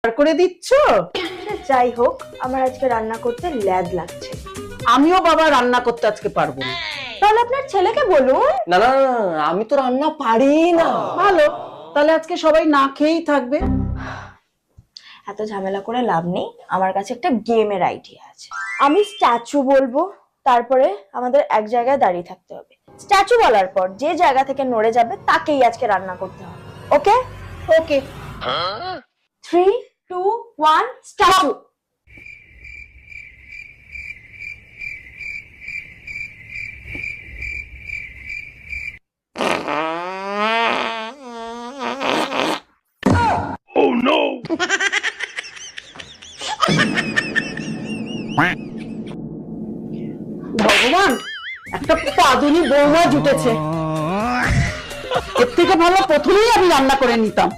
আর করে দিচ্ছ? যাই হোক, আমার আজকে রান্না করতে ল্যাদ লাগছে। আমিও বাবা রান্না করতে আজকে পারবো না। তাহলে আপনার ছেলেকে বলুন। না না না, আমি তো রান্না পারি না। ভালো, তাহলে আজকে সবাই না খেয়েই থাকবে। এত ঝামেলা করে লাভ নেই, আমার কাছে একটা গেমের আইডিয়া আছে। আমি স্ট্যাচু বলবো, তারপরে আমাদের এক জায়গায় দাঁড়িয়ে থাকতে হবে। স্ট্যাচু বলার পর যে জায়গা থেকে নড়ে যাবে তাকেই আজকে রান্না করতে হবে। ওকে ওকে। 3, 2, 1 স্ট্যাচু। ভগবান, একটা পাদুনি বৌমা জুটেছে। এর থেকে ভালো প্রথমেই আমি রান্না করে নিতাম।